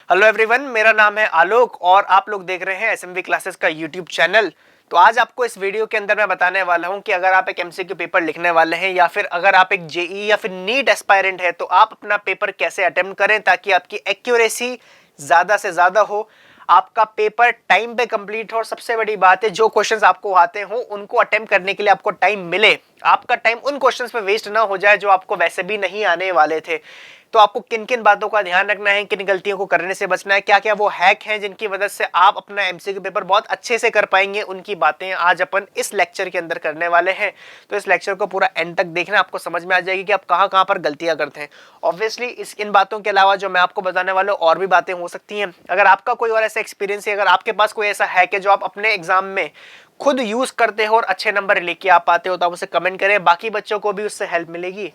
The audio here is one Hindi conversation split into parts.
हेलो एवरीवन, मेरा नाम है आलोक और आप लोग देख रहे हैं एसएमवी क्लासेस का यूट्यूब चैनल। तो आज आपको इस वीडियो के अंदर मैं बताने वाला हूं कि अगर आप एक एमसीक्यू पेपर लिखने वाले हैं या फिर अगर आप एक जेई या फिर नीट एस्पायरेंट है तो आप अपना पेपर कैसे अटेम्प्ट करें ताकि आपकी एक्यूरेसी ज्यादा से ज्यादा हो, आपका पेपर टाइम पे कंप्लीट हो और सबसे बड़ी बात है जो क्वेश्चंस आपको आते हो उनको अटेम्प्ट करने के लिए आपको टाइम मिले, आपका टाइम उन क्वेश्चंस पे वेस्ट ना हो जाए जो आपको वैसे भी नहीं आने वाले थे। तो आपको किन किन बातों का ध्यान रखना है, किन गलतियों को करने से बचना है, क्या क्या वो हैक हैं जिनकी वजह से आप अपना एमसीक्यू पेपर बहुत अच्छे से कर पाएंगे, उनकी बातें आज अपन इस लेक्चर के अंदर करने वाले हैं। तो इस लेक्चर को पूरा एंड तक देखना, आपको समझ में आ जाएगी कि आप कहां कहां पर गलतियां करते हैं। ऑब्वियसली इन बातों के अलावा जो मैं आपको बताने वाला हूं और भी बातें हो सकती हैं। अगर आपका कोई और ऐसा एक्सपीरियंस है, अगर आपके पास कोई ऐसा हैक है जो आप अपने एग्जाम में खुद यूज करते हो और अच्छे नंबर लेके आप पाते हो तो आप उसे कमेंट करें, बाकी बच्चों को भी उससे हेल्प मिलेगी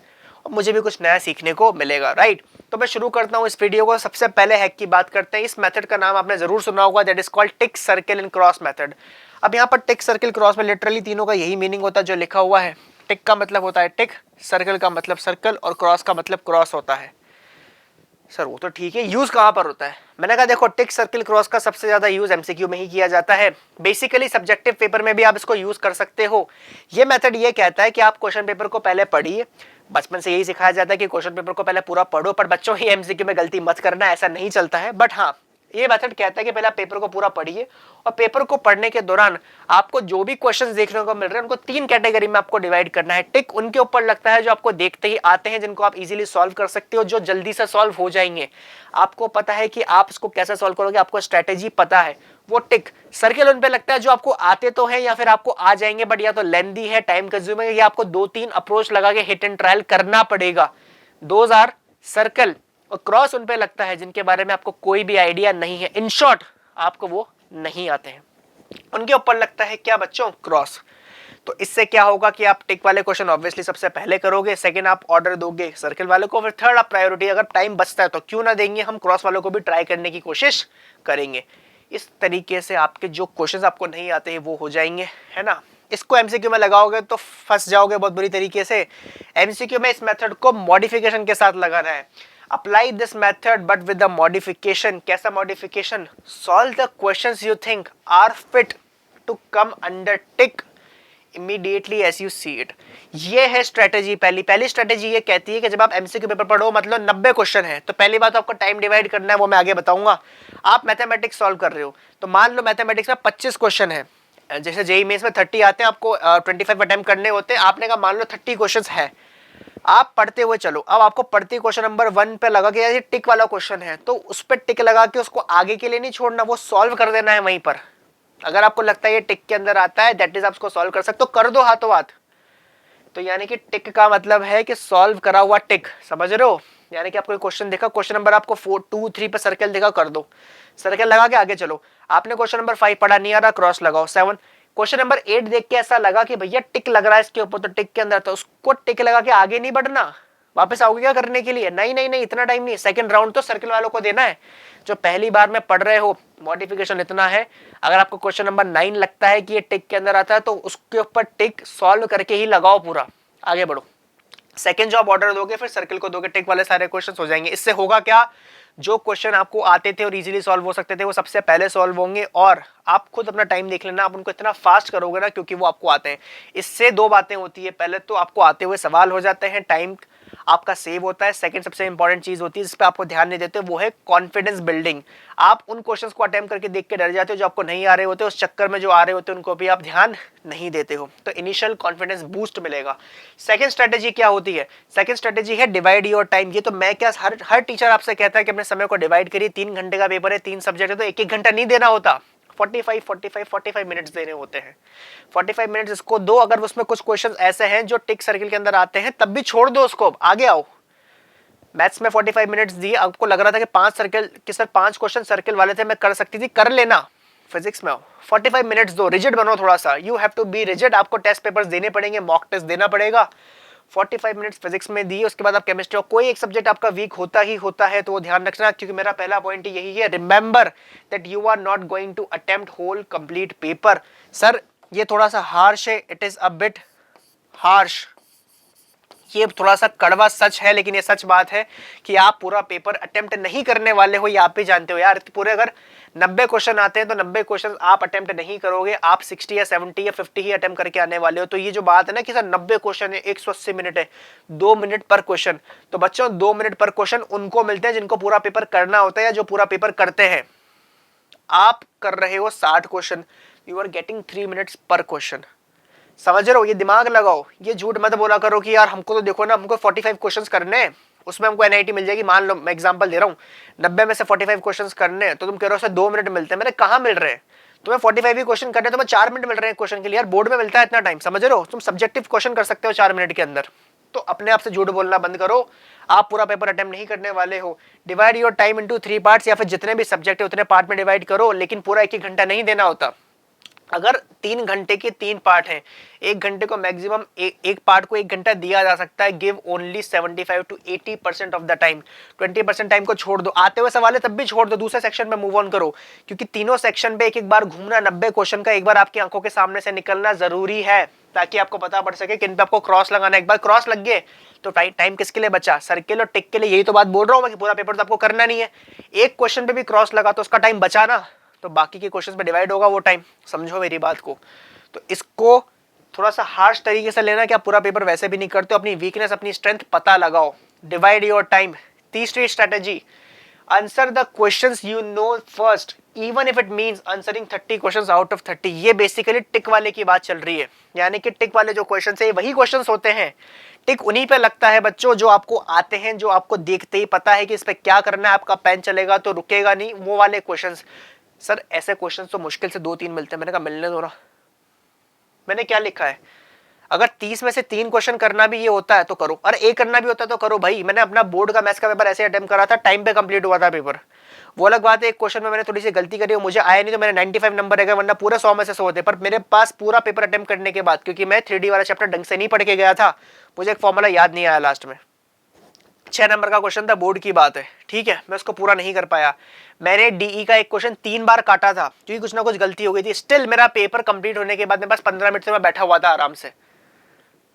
और मुझे भी कुछ नया सीखने को मिलेगा। राइट, तो मैं शुरू करता हूं इस वीडियो को। सबसे पहले हैक की बात करते हैं। इस मेथड का नाम आपने जरूर सुना होगा, that is called tick circle and cross method. अब यहाँ पर टिक सर्किल क्रॉस में लिटरली तीनों का यही मीनिंग होता है जो लिखा हुआ है। टिक का मतलब होता है टिक, सर्कल का मतलब सर्कल और क्रॉस का मतलब क्रॉस होता है। सर वो तो ठीक है, यूज कहां पर होता है? मैंने कहा देखो, टिक सर्किल क्रॉस का सबसे ज्यादा यूज एमसीक्यू में ही किया जाता है। बेसिकली सब्जेक्टिव पेपर में भी आप इसको यूज कर सकते हो। ये मेथड ये कहता है कि आप क्वेश्चन पेपर को पहले पढ़िए। बचपन से यही सिखाया जाता है कि क्वेश्चन पेपर को पहले पूरा पढ़ो, पर बच्चों ही एमसीक्यू में गलती मत करना, ऐसा नहीं चलता है। बट हाँ, ये मेथड कहता है कि पहले आप पेपर को पूरा पढ़िए और पेपर को पढ़ने के दौरान आपको जो भी क्वेश्चंस देखने को मिल रहे हैं उनको तीन कैटेगरी में आपको डिवाइड करना है। टिक उनके ऊपर लगता है जो आपको देखते ही आते हैं, जिनको आप इजीली सॉल्व कर सकते हो, जो जल्दी से सॉल्व हो जाएंगे, आपको पता है कि आप इसको कैसे सॉल्व करोगे, आपको स्ट्रेटेजी पता है, वो टिक। सर्किल उन पे लगता है जो आपको आते तो है या फिर आपको आ जाएंगे बट या तो लेंदी है, टाइम कंज्यूमिंग है, या आपको दो तीन अप्रोच लगा के हिट एंड ट्रायल करना पड़ेगा। Those are circle. और क्रॉस उन पे लगता है जिनके बारे में आपको कोई भी आइडिया नहीं है, इन शॉर्ट आपको वो नहीं आते हैं, उनके ऊपर लगता है क्या बच्चों? क्रॉस। तो इससे क्या होगा कि आप टिक वाले क्वेश्चन ऑब्वियसली सबसे पहले करोगे, सेकंड आप ऑर्डर दोगे सर्कल वाले को, फिर थर्ड आप प्रायोरिटी, अगर टाइम बचता है तो क्यों ना देंगे, हम क्रॉस वालों को भी ट्राई करने की कोशिश करेंगे। इस तरीके से आपके जो क्वेश्चंस आपको नहीं आते हैं वो हो जाएंगे, है ना। इसको एमसीक्यू में लगाओगे तो फंस जाओगे बहुत बुरी तरीके से। एमसीक्यू में इस मेथड को मॉडिफिकेशन के साथ लगाना है। Apply this method but with the modification. कैसा modification? Solve the questions you think are fit to come under tick immediately as you see it. ये है स्ट्रेटेजी। पहली स्ट्रेटेजी ये कहती है कि जब आप एमसीक्यू पेपर पढ़ो, मतलब 90 क्वेश्चन है, तो पहली बात आपको टाइम डिवाइड करना है, वो मैं आगे बताऊंगा। आप मैथमेटिक्स सॉल्व कर रहे हो तो मान लो मैथमेटिक्स में 25 क्वेश्चन है, जैसे जेईई मेंस में 30 आते हैं, आपको 25 अटेम्प्ट करने होते हैं। आपने कहा मान लो 30 क्वेश्चन है, आप पढ़ते हुए चलो। अब आपको पढ़ते क्वेश्चन नंबर 1 पे लगा के ये टिक वाला क्वेश्चन है तो उस पर टिक लगा के उसको आगे के लिए नहीं छोड़ना, वो सॉल्व कर देना है वहीं पर। अगर आपको लगता है ये टिक के अंदर आता है, दैट इज आप उसको सॉल्व कर सकते हो, कर दो हाथों हाथ। तो यानी कि टिक का मतलब है कि सॉल्व करा हुआ टिक, समझ रहे हो। यानी कि आपको क्वेश्चन देखा, क्वेश्चन नंबर आपको 4 2 3 पे सर्कल देखा, कर दो, सर्कल लगा के आगे चलो। आपने क्वेश्चन नंबर 5 पढ़ा, नहीं आ रहा, क्रॉस लगाओ। 7 क्वेश्चन नंबर 8 देख के ऐसा लगा कि भैया टिक लग रहा है इसके ऊपर, तो टिक के अंदर, तो उसको टिक लगा के आगे नहीं बढ़ना, वापस आओगे क्या करने के लिए? नहीं नहीं नहीं, इतना टाइम नहीं। सेकंड राउंड तो सर्कल वालों को देना है जो पहली बार में पढ़ रहे हो। मॉडिफिकेशन इतना है, अगर आपको क्वेश्चन नंबर 9 लगता है कि ये टिक के अंदर आता है तो उसके ऊपर टिक सॉल्व करके ही लगाओ, पूरा आगे बढ़ो। सेकंड जो आप ऑर्डर दोगे फिर सर्कल को दोगे, टिक वाले सारे क्वेश्चंस हो जाएंगे। इससे होगा क्या, जो क्वेश्चन आपको आते थे और इजीली सॉल्व हो सकते थे वो सबसे पहले सॉल्व होंगे, और आप खुद अपना टाइम देख लेना, आप उनको इतना फास्ट करोगे ना क्योंकि वो आपको आते हैं। इससे दो बातें होती है, पहले तो आपको आते हुए सवाल हो जाते हैं, टाइम आपका सेव होता है। सेकंड सबसे इंपॉर्टेंट चीज होती है जिस पे आपको ध्यान नहीं देते, वो है कॉन्फिडेंस बिल्डिंग। आप उन क्वेश्चंस को अटेम्प्ट करके देख के डर जाते हो जो आपको नहीं आ रहे होते, उस चक्कर में जो आ रहे होते हैं उनको भी आप ध्यान नहीं देते हो, तो इनिशियल कॉन्फिडेंस बूस्ट मिलेगा। सेकंड स्ट्रेटेजी क्या होती है? सेकंड स्ट्रेटेजी है डिवाइड योर टाइम। ये तो मैं क्या, हर टीचर आपसे कहता है कि अपने समय को डिवाइड करिए। 3 घंटे का पेपर है, 3 सब्जेक्ट है, तो 1-1 घंटा नहीं देना होता, 45 मिनट्स देने होते हैं। 45 मिनट्स इसको दो। अगर उसमें कुछ क्वेश्चन ऐसे हैं जो टिक सर्किल के अंदर आते हैं तब भी छोड़ दो उसको, आगे आओ। मैथ्स में 45 मिनट्स दिए, आपको लग रहा था कि 5 सर्किल कि सर 5 क्वेश्चन सर्किल वाले थे, मैं कर सकती थी, कर लेना। फिजिक्स में आओ, 45 मिनट्स दो, रिजिड बनो थोड़ा सा, you have to be rigid. आपको टेस्ट पेपर्स देने पड़ेंगे, मॉक टेस्ट देना पड़ेगा। 45 मिनट्स फिजिक्स में दिए, उसके बाद आप केमिस्ट्री, कोई एक सब्जेक्ट आपका वीक होता ही होता है तो वो ध्यान रखना, क्योंकि मेरा पहला पॉइंट यही है, remember that you are not going to attempt whole complete paper. Sir ये थोड़ा सा हार्श है, it is a bit harsh, ये थोड़ा सा कड़वा सच है, लेकिन ये सच बात है कि आप पूरा पेपर अटेम्प्ट नहीं करने वाले हो, ये आप भी जानते हो यार। पूरे अगर 90 क्वेश्चन आते हैं तो 90 क्वेश्चन आप अटेम्प्ट नहीं करोगे, आप 60 या 70 या 50 ही अटेम्प्ट करके आने वाले हो। तो ये जो बात है ना कि सर 90 क्वेश्चन है, 180 मिनट है, 2 मिनट पर क्वेश्चन, तो बच्चों 2 मिनट पर क्वेश्चन उनको मिलते हैं जिनको पूरा पेपर करना होता है या जो पूरा पेपर करते हैं। आप कर रहे हो 60 question, you are getting 3 minutes per question. समझ रहे हो? ये दिमाग लगाओ, ये झूठ मत बोला करो कि यार हमको तो देखो ना, हमको 45 क्वेश्चंस करने हैं, उसमें हमको एनआईटी मिल जाएगी। मान लो मैं एग्जांपल दे रहा हूँ, 90 में से 45 क्वेश्चंस करने हैं, तो तुम कह रहे हो सर 2 मिनट मिलते हैं। मैंने कहाँ मिल रहे हैं तुम्हें? 45 ही क्वेश्चन करने, तुम्हें 4 मिनट मिल रहे हैं क्वेश्चन के लिए यार। बोर्ड में मिलता है इतना टाइम, समझ रहे हो? तुम सब्जेक्टिव क्वेश्चन कर सकते हो 4 मिनट के अंदर। तो अपने आप से झूठ बोलना बंद करो, आप पूरा पेपर अटेम्प्ट नहीं करने वाले हो। Divide your time into 3 parts, या फिर जितने भी सब्जेक्ट है उतने पार्ट में डिवाइड करो, लेकिन पूरा 1-1 घंटा नहीं देना होता। अगर 3 घंटे के 3 पार्ट हैं, 1 घंटे को मैक्सिमम एक पार्ट को 1 घंटा दिया जा सकता है। Give only 75 to 80% of the time, 20% time को छोड़ दो। आते हुए सवाल है तब भी छोड़ दो, दूसरे सेक्शन में मूव ऑन करो, क्योंकि तीनों सेक्शन पे एक बार घूमना, 90 क्वेश्चन का एक बार आपकी आंखों के सामने से निकलना जरूरी है, ताकि आपको पता पड़ सके किन पे आपको क्रॉस लगाना है। एक बार क्रॉस लग गए तो टाइम किसके लिए बचा? सर्किल और टिक के लिए। यही तो बात बोल रहा हूं मैं कि पूरा पेपर तो आपको करना नहीं है, एक क्वेश्चन पे भी क्रॉस लगा तो उसका टाइम बचा ना, तो बाकी के क्वेश्चंस पे डिवाइड होगा वो टाइम। समझो मेरी बात को। तो इसको थोड़ा सा हार्श तरीके से लेना कि आप पूरा पेपर वैसे भी नहीं करते हो। अपनी वीकनेस, अपनी स्ट्रेंथ पता लगाओ, डिवाइड योर टाइम। तीसरी strategy, answer the questions you know first even if it means answering 30 questions out of 30। ये बेसिकली टिक वाले की बात चल रही है, यानी कि टिक वाले जो क्वेश्चंस है वही क्वेश्चंस होते हैं। टिक उन्हीं पे लगता है बच्चों जो आपको आते हैं, जो आपको देखते ही पता है कि इस पे क्या करना है, आपका पेन चलेगा तो रुकेगा नहीं, वो वाले क्वेश्चंस। सर ऐसे क्वेश्चंस तो मुश्किल से 2-3 मिलते हैं। मैंने कहा मिलने दो ना, मैंने क्या लिखा है? अगर 30 में से 3 क्वेश्चन करना भी ये होता है तो करो, अरे एक करना भी होता है तो करो भाई। मैंने अपना बोर्ड का मैथ्स का पेपर ऐसे अटेम्प्ट करा था, टाइम पे कंप्लीट हुआ था पेपर। वो अलग बात है एक क्वेश्चन में मैंने थोड़ी सी गलती करी, मुझे आया नहीं तो मैंने 95 नंबर रहेगा, वरना पूरे 100 में से 100 होते। पर मेरे पास पूरा पेपर अटेम्प्ट करने के बाद, क्योंकि मैं 3D वाला चैप्टर ढंग से नहीं पढ़ के गया था, मुझे एक फॉर्मूला याद नहीं आया लास्ट में। 6 नंबर का क्वेश्चन था, बोर्ड की बात है, ठीक है, मैं उसको पूरा नहीं कर पाया। मैंने डीई का एक क्वेश्चन 3 बार काटा था क्योंकि कुछ ना कुछ गलती हो गई थी। स्टिल मेरा पेपर कंप्लीट होने के बाद मेरे पास 15 मिनट से मैं बैठा हुआ था आराम से।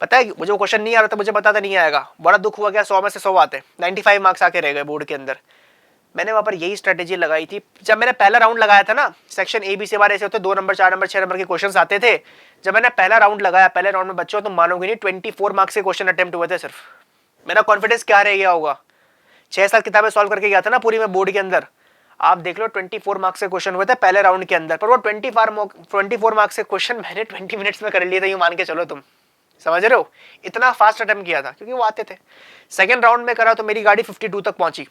पता है मुझे वो क्वेश्चन नहीं आ रहा था, मुझे पता था नहीं आएगा, बड़ा दुख हुआ। क्या 100 में से 100 आते, 95 मार्क्स आके रह गए बोर्ड के अंदर। मैंने वहां पर यही स्ट्रेटेजी लगाई थी। जब मैंने पहला राउंड लगाया था ना, सेक्शन ए बी से बार ऐसे होते 2 नंबर 4 नंबर 6 नंबर के क्वेश्चन आते थे। जब मैंने पहला राउंड लगाया, पहले राउंड में बच्चों तुम मानोगे नहीं 24 मार्क्स के क्वेश्चन अटेम्प्ट हुए थे सिर्फ। मेरा कॉन्फिडेंस क्या रह गया होगा? 6-7 किताबें सॉल्व करके गया था ना पूरी में बोर्ड के अंदर। आप देख लो 24 मार्क्स के क्वेश्चन हुए थे पहले राउंड के अंदर, पर वो 24 मार्क्स के क्वेश्चन मैंने 20 मिनट्स में कर लिए थे, यूं मान के चलो तुम। समझ रहे हो? इतना फास्ट अटेम्प्ट किया था क्योंकि वो आते थे। सेकंड राउंड में करा तो मेरी गाड़ी 52 तक पहुंची,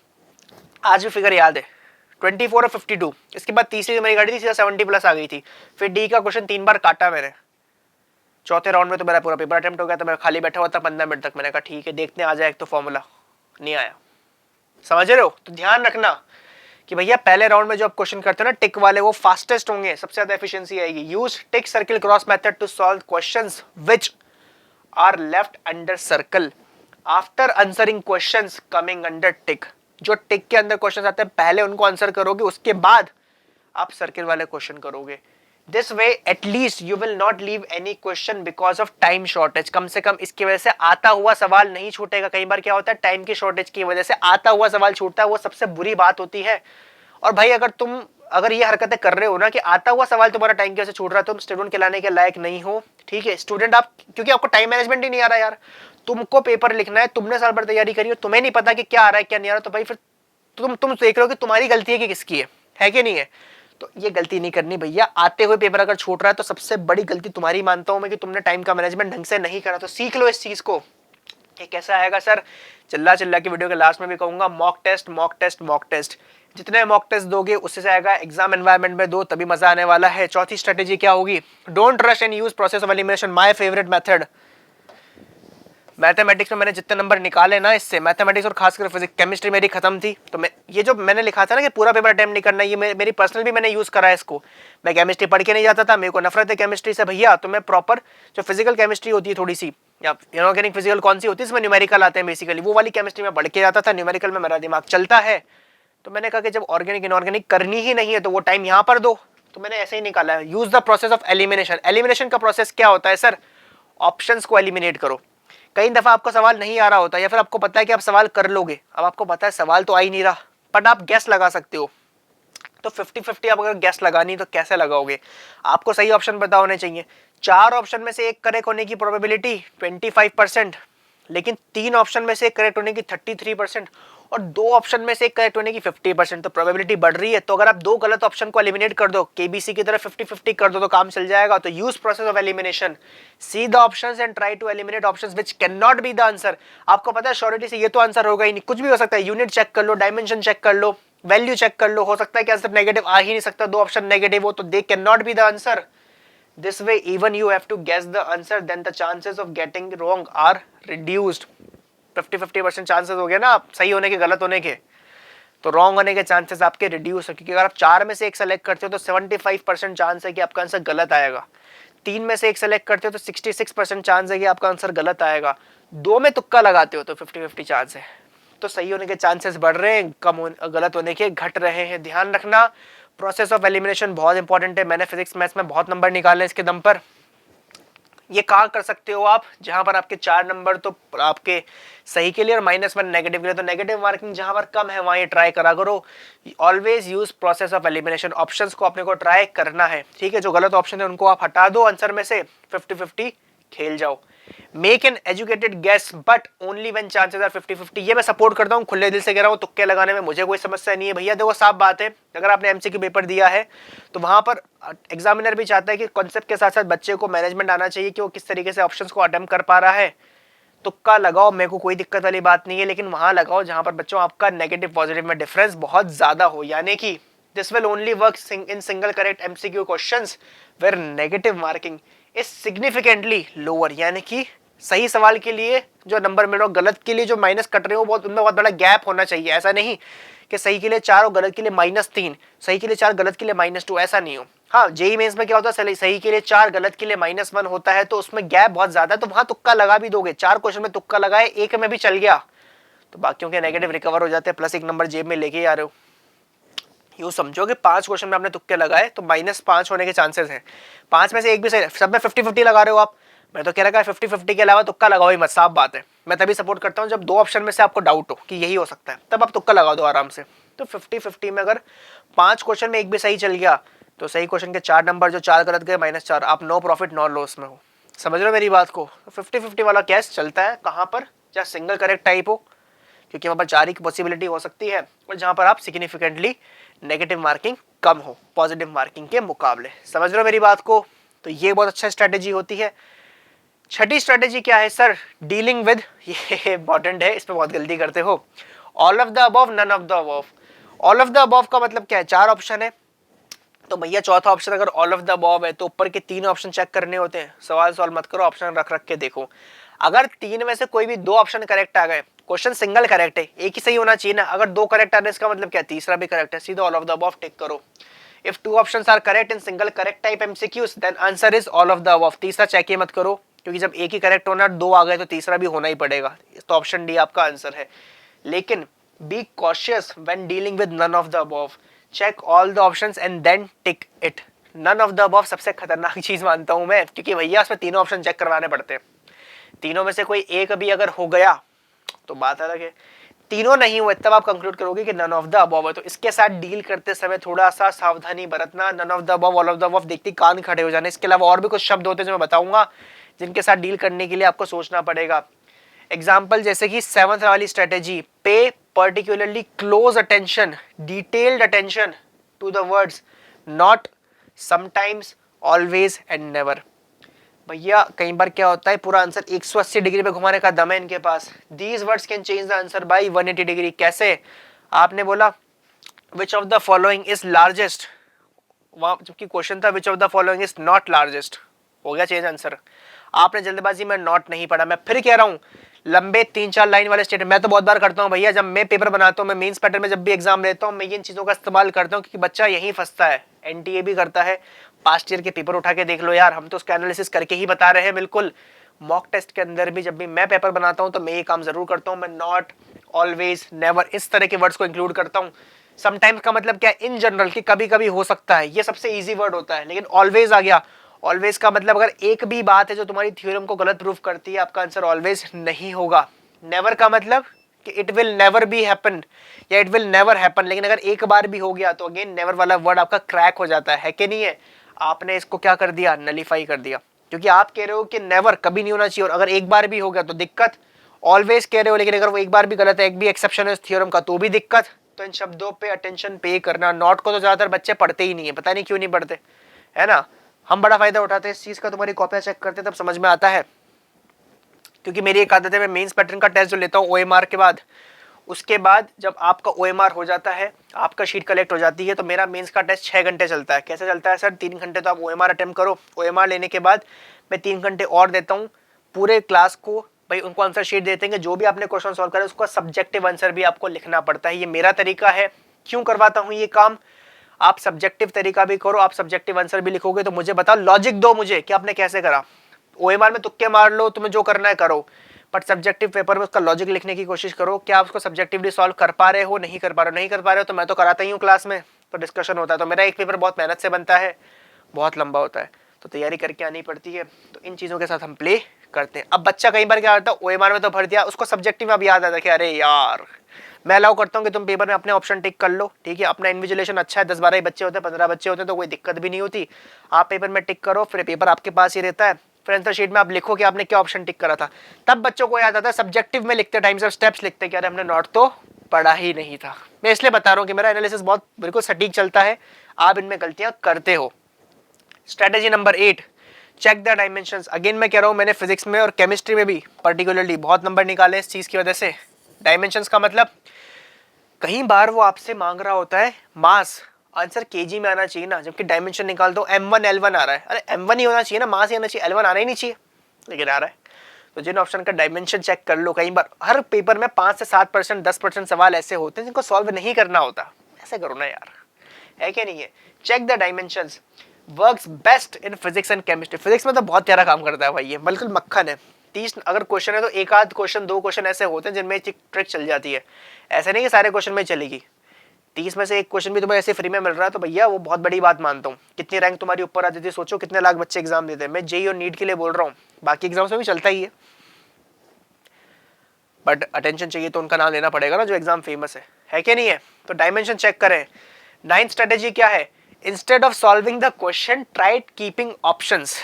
आज भी फिगर याद है, 24 और 52। इसके बाद तीसरी जो मेरी गाड़ी थी सीधा 70 प्लस आ गई थी। फिर डी का क्वेश्चन 3 बार काटा मैंने। चौथे राउंड में तो मेरा पूरा पेपर अटेम्प्ट हो गया था। मैं खाली बैठा हुआ था 15 मिनट तक। मैंने कहा ठीक है देखते हैं आ जाए एक तो फॉर्मूला, नहीं आया। समझ रहे हो? तो ध्यान रखना कि भैया पहले राउंड में जो आप क्वेश्चन करते हो ना टिक वाले, वो फास्टेस्ट होंगे, सबसे ज्यादा एफिशिएंसी आएगी। Use tick circle cross method to solve questions which are left under circle after answering questions coming under tick. जो टिक के अंदर क्वेश्चंस आते हैं पहले उनको आंसर करोगे, उसके बाद आप सर्किल वाले क्वेश्चन करोगे। This way at least you will not leave any question because of time shortage. कम से कम इसकी वजह से आता हुआ सवाल नहीं छूटेगा। कई बार क्या होता है, टाइम की शॉर्टेज की वजह से आता हुआ सवाल छूटता है, वो सबसे बुरी बात होती है। और भाई अगर ये हरकतें कर रहे हो ना कि आता हुआ सवाल तुम्हारा टाइम की वजह से छूट रहा है, तुम स्टूडेंट कहलाने के लायक नहीं हो। ठीक है स्टूडेंट, आप क्योंकि आपको टाइम मैनेजमेंट ही नहीं आ रहा यार। तुमको पेपर लिखना है, तुमने साल भर तैयारी करी हो, तुम्हें नहीं पता कि क्या आ रहा है क्या नहीं आ रहा, तो भाई फिर तुम देख रहे हो कि तुम्हारी गलती है कि किसकी है कि नहीं है। तो ये गलती नहीं करनी भैया। आते हुए पेपर अगर छूट रहा है तो सबसे बड़ी गलती तुम्हारी मानता हूं मैं कि तुमने टाइम का मैनेजमेंट ढंग से नहीं करा। तो सीख लो इस चीज को। ये कैसा आएगा सर? चिल्ला चिल्ला की वीडियो के लास्ट में भी कहूंगा, mock test mock test mock test. जितने मॉक टेस्ट दोगे उससे से आएगा एग्जाम एनवायरनमेंट में दो, तभी मजा आने वाला है। चौथी स्ट्रेटेजी क्या होगी? Don't rush and use process of elimination, my favourite method. Mathematics में मैंने जितने नंबर निकाले ना इससे, मैथमेटिक्स और खासकर फिजिक्स, केमिस्ट्री मेरी खत्म थी। तो मैं ये जो मैंने लिखा था ना कि पूरा पेपर अटेम्प्ट नहीं करना, ये मेरी पर्सनल भी मैंने यूज करा है इसको। मैं केमिस्ट्री पढ़ के नहीं जाता था, मेरे को नफरत है केमिस्ट्री से भैया। तो मैं प्रॉपर जो फिजिकल केमिस्ट्री होती है थोड़ी सी, या इनऑर्गेनिक फिजिकल कौन सी होती है, इसमें न्यूमेरिकल आते हैं बेसिकली, वो वाली केमिस्ट्री में पढ़ के जाता था। न्यूमेरिकल में मेरा दिमाग चलता है। तो मैंने कहा कि जब ऑर्गेनिक इनऑर्गेनिक करनी ही नहीं है तो वो टाइम यहाँ पर दो। तो मैंने ऐसे ही निकाला है, use the process of elimination. Elimination का प्रोसेस क्या होता है सर? ऑप्शंस को एलिमिनेट करो। कई दफा आपको सवाल नहीं आ रहा होता या फिर आपको पता है कि आप सवाल कर लोगे, अब आपको पता है सवाल तो आ ही नहीं रहा, बट आप गैस लगा सकते हो। तो 50-50 आप अगर गैस लगानी तो कैसे लगाओगे? आपको सही ऑप्शन पता होने चाहिए। 4 ऑप्शन में से एक करेक्ट होने की प्रोबेबिलिटी 25%, लेकिन 3 ऑप्शन में से एक करेक्ट होने की 33% और 2 ऑप्शन में से एक करेक्ट होने की 50%, तो प्रोबेबिलिटी बढ़ रही है। तो अगर आप 2 गलत ऑप्शन को एलिमिनेट कर दो, केबीसी की तरह 50-50 कर दो तो काम चल जाएगा। तो use process of elimination, see the options and try to eliminate options which can not be the answer. आपको पता है श्योरिटी से ये तो आंसर होगा ही नहीं, कुछ भी हो सकता है। यूनिट चेक कर लो, डायमेंशन चेक कर लो, वैल्यू चेक कर लो, हो सकता है कि आंसर नेगेटिव आ ही नहीं सकता, 2 ऑप्शन नेगेटिव हो तो they can not be the answer. This way even you have to guess the answer, then the chances of getting wrong are reduced। 50-50% chances हो गए ना आप सही होने के गलत होने के, तो रॉन्ग होने के चांसेस आपके रिड्यूस है। क्योंकि अगर आप 4 में से एक सेलेक्ट करते हो तो 75% चांस है कि आपका आंसर गलत आएगा। 3 में से एक सेलेक्ट करते हो तो 66% चांस है कि आपका आंसर गलत आएगा। 2 में तुक्का लगाते हो तो 50-50 चांस है। तो सही होने के चांसेस बढ़ रहे हैं, गलत होने के घट रहे हैं। ध्यान रखना, प्रोसेस ऑफ एलिमिनेशन बहुत इंपॉर्टेंट है। मैंने फिजिक्स मैथ्स में बहुत नंबर निकाले इसके दम पर। ये कहाँ कर सकते हो आप? जहां पर आपके 4 नंबर तो आपके सही के लिए और -1 नेगेटिव के लिए, तो नेगेटिव मार्किंग जहां पर कम है वहां ये ट्राई करा करो। Always use process of elimination, options को अपने को ट्राई करना है, ठीक है। जो गलत ऑप्शन है उनको आप हटा दो आंसर में से, 50-50 खेल जाओ। Make an educated guess but only when chances are 50-50। ये मैं सपोर्ट करता हूँ, खुले दिल से कह रहा हूँ, तुक्के लगाने में मुझे कोई समस्या नहीं है भैया। देखो साफ बात है, अगर आपने एमसीक्यू पेपर दिया है तो वहां पर एग्जामिनर भी चाहता है कि कॉन्सेप्ट के साथ साथ बच्चे को मैनेजमेंट आना चाहिए कि वो किस तरीके से ऑप्शंस को अटेम्प्ट कर पा रहा है। तुक्का लगाओ, मेरे को कोई दिक्कत वाली बात नहीं है, लेकिन वहां लगाओ जहां पर बच्चों आपका नेगेटिव पॉजिटिव में डिफरेंस बहुत ज्यादा हो। यानी कि this will only work in single correct MCQ questions where negative marking is significantly lower. यानी कि सही सवाल के लिए जो नंबर मिल रहा हो, गलत के लिए जो माइनस कट रहे हो, बहुत उनमें बहुत बड़ा गैप होना चाहिए। ऐसा नहीं कि सही के लिए 4 और गलत के लिए -3, सही के लिए 4 गलत के लिए -2, ऐसा नहीं हो। हाँ, जेईई मेंस में क्या होता है, सही के लिए 4 गलत के लिए -1 होता है, तो उसमें गैप बहुत ज्यादा है, तो वहां तुक्का लगा भी दोगे। 4 क्वेश्चन में तुक्का लगाए, एक में भी चल गया तो बाकियों के नेगेटिव रिकवर हो जाते हैं, प्लस 1 नंबर जेब में लेके आ रहे हो। यूँ समझो कि 5 क्वेश्चन में आपने तुक्के लगाए तो -5 होने के चांसेस हैं। 5 में से एक भी सही, सब में 50-50 लगा रहे हो आप। मैं तो कह रहा है 50-50 के अलावा तुक्का लगाओ ही मत, साफ बात है। मैं तभी सपोर्ट करता हूँ जब 2 ऑप्शन में से आपको डाउट हो कि यही हो सकता है, तब आप तुक्का लगा दो आराम से। तो 50-50 में अगर 5 क्वेश्चन में एक भी सही चल गया तो सही क्वेश्चन के 4 नंबर, जो 4 गलत गए -4, आप नो प्रॉफिट नो लॉस में हो। समझ रहे हो मेरी बात को? 50-50 वाला केस चलता है कहाँ पर? जहाँ सिंगल करेक्ट टाइप हो, क्योंकि वहाँ पर 4 की पॉसिबिलिटी हो सकती है, और जहाँ पर आप सिग्निफिकेंटली नेगेटिव मार्किंग कम हो पॉजिटिव मार्किंग के मुकाबले। समझ रहे हो मेरी बात को? तो ये बहुत अच्छा स्ट्रेटेजी होती है। छठी स्ट्रेटेजी क्या है सर? डीलिंग विद, ये इंपॉर्टेंट है, इसमें बहुत गलती करते हो। All of the above, none of the above. All of the above का मतलब क्या है? 4 ऑप्शन है तो भैया चौथा ऑप्शन अगर ऑल ऑफ द अबव है तो ऊपर के 3 ऑप्शन चेक करने होते हैं। सवाल सॉल्व मत करो, ऑप्शन रख रख के देखो। अगर 3 में से कोई भी 2 ऑप्शन करेक्ट आ गए, क्वेश्चन सिंगल करेक्ट है, एक ही सही होना चाहिए ना। अगर 2 करेक्ट आ रहे इसका मतलब क्या? तीसरा भी करेक्ट है, सीधा all of the above tick करो। If 2 options are correct in single correct type MCQs then answer is all of the above. तीसरा चेक ही मत करो, क्योंकि जब एक ही करेक्ट होना, 2 आ गए तो तीसरा भी होना ही पड़ेगा। तो ऑप्शन डी आपका आंसर है। लेकिन be cautious when dealing with none of the above, check all the options and then tick it. None of the above सबसे खतरनाक चीज मानता हूं मैं, क्योंकि भैया उसमें तीनों ऑप्शन चेक करवाने पड़ते हैं। तीनों में से कोई एक भी अगर हो गया तो बात अलग है, तीनों नहीं हुए तब आप कंक्लूड करोगे कि नन ऑफ द अबव है। तो इसके साथ डील करते समय थोड़ा सा सावधानी बरतना। None of the above, all of the above देखते कान खड़े हो जाने। इसके अलावा और भी कुछ शब्द होते हैं जो मैं बताऊंगा, जिनके साथ डील करने के लिए आपको सोचना पड़ेगा। एग्जाम्पल जैसे कि 7th वाली strategy, pay particularly close attention, detailed attention to the words not, sometimes, always and never. भैया कई बार क्या होता है, पूरा आंसर 180 डिग्री पे घुमाने का दम है इनके पास। These words can change the answer by 180 degree. कैसे? आपने बोला which of the following is largest, वहां जबकि क्वेश्चन था which of the following is not largest, हो गया चेंज आंसर। आपने जल्दबाजी में नॉट नहीं पढ़ा। मैं फिर कह रहा हूं, लंबे 3-4 लाइन वाले स्टेटमेंट मैं तो बहुत बार करता हूं भैया। जब मैं पेपर बनाता हूं, मैं मेंस पैटर्न में जब भी एग्जाम लेता हूं, मैं इन चीजों का इस्तेमाल करता हूं, क्योंकि बच्चा यही फंसता है। एनटीए भी करता है, पास्ट ईयर के पेपर उठा के देख लो यार, हम तो उसका एनालिसिस करके ही बता रहे हैं। बिल्कुल मॉक टेस्ट के अंदर भी जब भी मैं पेपर बनाता हूं तो मैं ये काम जरूर करता हूं। मैं नॉट, ऑलवेज, नेवर, इस तरह के वर्ड्स को इंक्लूड करता हूं। समटाइम्स का मतलब क्या है? इन जनरल, कि कभी कभी हो सकता है, ये सबसे इजी वर्ड होता है। लेकिन ऑलवेज आ गया, ऑलवेज का मतलब अगर एक भी बात है जो तुम्हारी थ्योरम को गलत प्रूफ करती है, आपका आंसर ऑलवेज नहीं होगा। नेवर का मतलब कि it will never be happen या इट विल नेवर हैपन, लेकिन अगर एक बार भी हो गया तो अगेन नेवर वाला वर्ड आपका क्रैक हो जाता है कि नहीं है? आपने इसको क्या कर दिया, नलीफाई कर दिया, क्योंकि आप कह रहे हो कि नेवर कभी नहीं होना चाहिए और अगर एक बार भी हो गया तो दिक्कत। ऑलवेज कह रहे हो लेकिन अगर वो एक बार भी गलत है, एक भी एक्सेप्शन है इस थ्योरम का तो भी दिक्कत। तो इन शब्दों पे अटेंशन पे करना। नॉट को तो ज्यादातर बच्चे पढ़ते ही नहीं है, पता नहीं क्यों नहीं पढ़ते, है ना? हम बड़ा फायदा उठाते हैं इस चीज का, तुम्हारी कॉपियां चेक करते तब समझ में आता है। क्योंकि मेरी एक आदत है, मैं मेंस पैटर्न का टेस्ट जो लेता हूँ ओएमआर के बाद, उसके बाद जब आपका ओएमआर हो जाता है, आपका शीट कलेक्ट हो जाती है, तो मेरा मेंस का टेस्ट 6 घंटे चलता है। कैसे चलता है सर? 3 घंटे तो आप ओएमआर अटेम्प्ट करो, ओएमआर लेने के बाद मैं 3 घंटे और देता हूँ पूरे क्लास को, भाई उनको आंसर शीट देते हैं, जो भी आपने क्वेश्चन सॉल्व करा उसका सब्जेक्टिव आंसर भी आपको लिखना पड़ता है। ये मेरा तरीका है। क्यों करवाता हूँ ये काम? आप सब्जेक्टिव तरीका भी करो, आप सब्जेक्टिव आंसर भी लिखोगे तो मुझे बताओ, लॉजिक दो मुझे कि आपने कैसे करा। ओएमआर में तुक्के मार लो, तुम्हें जो करना है करो, बट सब्जेक्टिव पेपर में उसका लॉजिक लिखने की कोशिश करो। क्या आप उसको सब्जेक्टिवली सॉल्व कर पा रहे हो, नहीं कर पा रहे हो? नहीं कर पा रहे हो तो मैं तो कराता ही हूँ क्लास में, तो डिस्कशन होता है। तो मेरा एक पेपर बहुत मेहनत से बनता है, बहुत लंबा होता है, तो तैयारी करके आनी पड़ती है। तो इन चीज़ों के साथ हम प्ले करते हैं। अब बच्चा कई बार क्या करता है, ओएमआर में तो भर दिया, उसको सब्जेक्टिव में अब याद आता है कि अरे यार, मैं अलाउ करता हूँ कि तुम पेपर में अपने ऑप्शन टिक कर लो, ठीक है? अपना इन्विजिलेशन अच्छा है, 10-12 बच्चे होते हैं, 15 बच्चे होते हैं, तो कोई दिक्कत भी नहीं होती। आप पेपर में टिक करो, फिर पेपर आपके पास ही रहता है, फिर आंसर शीट में आप लिखो कि आपने क्या ऑप्शन टिक करा था। तब बच्चों को याद आता है। सब्जेक्टिव में लिखते टाइम से स्टेप्स लिखते कि अरे हमने नोट तो पढ़ा ही नहीं था। मैं इसलिए बता रहा हूँ कि मेरा एनालिसिस बहुत बिल्कुल सटीक चलता है, आप इनमें गलतियां करते हो। Strategy number 8, check the dimensions. Again मैं कह रहा हूं, मैंने फिजिक्स में और केमिस्ट्री में भी पर्टिकुलरली बहुत नंबर निकाले इस चीज की वजह से। डायमेंशंस का मतलब कई बार वो आपसे मांग रहा होता है मास, आंसर केजी में आना चाहिए ना, जबकि डायमेंशन निकाल दो m1 l1 आ रहा है। अरे m1 ही होना चाहिए ना, मास ही आना चाहिए, l1 आना ही नहीं चाहिए, लेकिन आ रहा है। तो जिन ऑप्शन का डायमेंशन चेक कर लो, कई बार हर पेपर में 5 से 7%, 10% सवाल ऐसे होते हैं जिनको सॉल्व नहीं करना होता। ऐसे करो ना यार, है कि नहीं है? Check the dimensions works best in physics and chemistry. Physics में तो बहुत प्यारा काम करता है भाई, ये बिल्कुल मक्खन है। 30 अगर क्वेश्चन है तो एक आध क्वेश्चन, 2 क्वेश्चन ऐसे होते हैं जिनमें ट्रिक चल जाती है। ऐसे नहीं कि सारे क्वेश्चन में चलेगी। 30 में से एक क्वेश्चन भी तुम्हें ऐसे फ्री में मिल रहा है तो भैया वो बहुत बड़ी बात मानता हूँ। कितनी रैंक तुम्हारी ऊपर आ जाती है, सोचो कितने लाख बच्चे एग्जाम देते हैं। मैं जेई और नीट के लिए बोल रहा हूँ, बाकी एग्जाम्स में भी चलता ही है, बट अटेंशन चाहिए तो उनका नाम लेना पड़ेगा ना जो एग्जाम फेमस है कि नहीं है? तो डायमेंशन चेक करें। 9th स्ट्रेटेजी क्या है? Instead of solving the question try keeping options.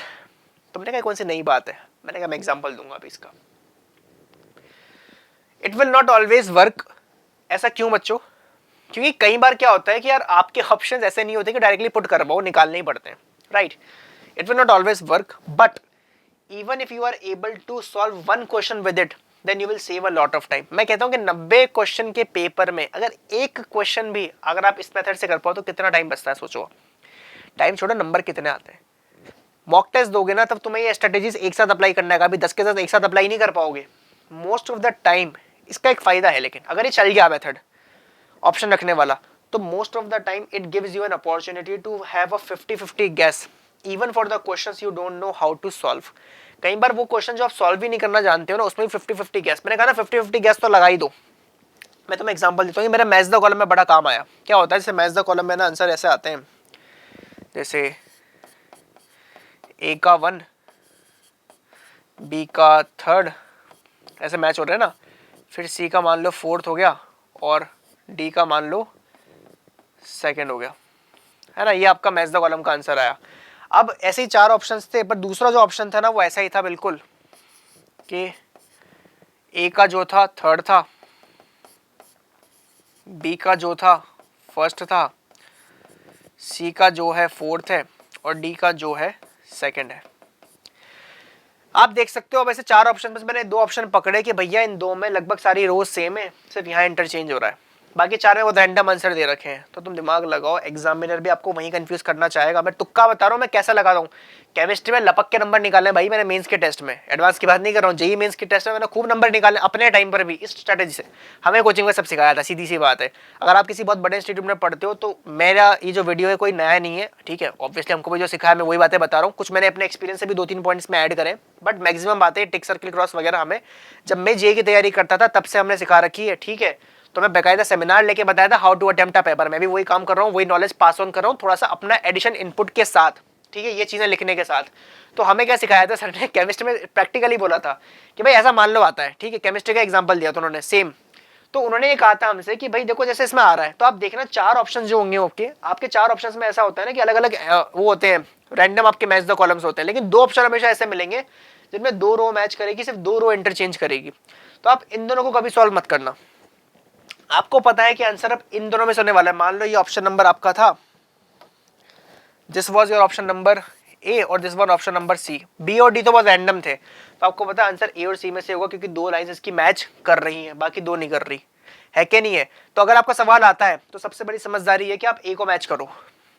तुमने कहा कौन सी नई बात है? मैंने कहा मैं एग्जांपल दूंगा अभी इसका। It will not always work. ऐसा क्यों बच्चों? क्योंकि कई बार क्या होता है कि यार आपके ऑप्शंस ऐसे नहीं होते कि डायरेक्टली पुट कर पाओ, निकालने ही पड़ते हैं, right? It will not always work, but even if you are able to solve one question with it then you will save a lot of time. मैं कहता हूं कि 90 क्वेश्चन के पेपर में अगर एक क्वेश्चन भी अगर आप इस मेथड से कर पाओ तो कितना टाइम बचता है, सोचो। टाइम छोड़ो, नंबर कितने आते हैं। मॉक टेस्ट दोगे ना तब तुम्हें ये स्ट्रेटेजीज एक साथ अप्लाई करना है, अभी 10 के साथ एक साथ अप्लाई नहीं कर पाओगे मोस्ट ऑफ द टाइम। इसका एक फायदा है, लेकिन अगर ये चल गया मेथड ऑप्शन रखने वाला, तो most of the time it gives you an opportunity to have a 50-50 guess even for the questions you don't know how to solve. कई बार वो क्वेश्चन जो आप सॉल्व ही नहीं करना जानते हो ना, उसमें 50-50 गेस। मैंने कहा ना 50-50 गेस तो लगा ही दो। मैं तुम्हें एग्जांपल देता हूँ, मेरा मैच द कॉलम में बड़ा काम आया। क्या होता है, जैसे मैच द कॉलम में ना आंसर ऐसे आते हैं, जैसे ए का 1 बी का 3rd ऐसे मैच हो रहे हैं ना, फिर सी का मान लो 4th हो गया और डी का मान लो 2nd हो गया, है ना? ये आपका मैच द कॉलम का आंसर आया। अब ऐसे ही 4 ऑप्शंस थे, पर दूसरा जो ऑप्शन था ना वो ऐसा ही था बिल्कुल कि ए का जो था 3rd था, बी का जो था 1st था, सी का जो है 4th है और डी का जो है 2nd है। आप देख सकते हो अब ऐसे 4 ऑप्शन में मैंने 2 ऑप्शन पकड़े कि भैया इन 2 में लगभग सारी रोज सेम है, सिर्फ यहाँ इंटरचेंज हो रहा है, बाकी 4 में वो रैंडम आंसर दे रखे हैं। तो तुम दिमाग लगाओ, एग्जामिनर भी आपको वहीं कंफ्यूज करना चाहेगा। मैं तुक्का बता रहा हूँ, मैं कैसा लगा रहा हूँ। केमिस्ट्री में लपक के नंबर निकाले भाई मैंने मेंस के टेस्ट में, एडवांस की बात नहीं कर रहा हूँ, जेई मेंस के टेस्ट में मैंने खूब नंबर निकाले अपने टाइम पर भी। इस स्ट्रेटेजी से हमें कोचिंग में सब सिखाया था, सीधी सी बात है। अगर आप किसी बहुत बड़े इंस्टीट्यूट में पढ़ते हो तो मेरा ये जो वीडियो है कोई नया नहीं है, ठीक है? ऑब्वियसली हमको भी जो सिखाया मैं वही बातें बता रहा हूँ। कुछ मैंने अपने एक्सपीरियंस से भी 2-3 पॉइंट्स में ऐड करें, बट मैक्सिमम बातें टिक सर्किल क्रॉस वगैरह हमें जब मैं जेई की तैयारी करता था तब से हमने सिखा रखी है, ठीक है? तो मैं बेकायदा सेमिनार लेके बताया था how to attempt a paper. मैं भी वही काम कर रहा हूँ, वही नॉलेज पास ऑन कर रहा हूँ, थोड़ा सा अपना एडिशन इनपुट के साथ, ठीक है, ये चीजें लिखने के साथ। तो हमें क्या सिखाया था सर ने, केमिस्ट्री में प्रैक्टिकली बोला था कि भाई ऐसा मान लो आता है, ठीक है, केमिस्ट्री का एग्जांपल दिया था उन्होंने सेम। तो उन्होंने ये कहा था हमसे कि भाई देखो जैसे इसमें आ रहा है, तो आप देखना 4 ऑप्शन जो होंगे आपके 4 ऑप्शंस में ऐसा होता है ना कि अलग अलग वो होते हैं, रैंडम आपके मैच द कॉलम्स होते हैं, लेकिन 2 ऑप्शन हमेशा ऐसे मिलेंगे जिनमें 2 रो मैच करेगी, सिर्फ 2 रो इंटरचेंज करेगी। तो आप इन दोनों को कभी सॉल्व मत करना, आपको पता है कि आंसर अब इन दोनों में से होने वाला है। मान लो ये ऑप्शन नंबर आपका था, this was your option number A और this one option number C. B और डी तो बहुत रैंडम थे, तो आपको पता है आंसर ए और सी में से होगा, क्योंकि 2 लाइंस इसकी मैच कर रही हैं, बाकी 2 नहीं कर रही है कि नहीं है। तो अगर आपका सवाल आता है तो सबसे बड़ी समझदारी है कि आप ए को मैच करो।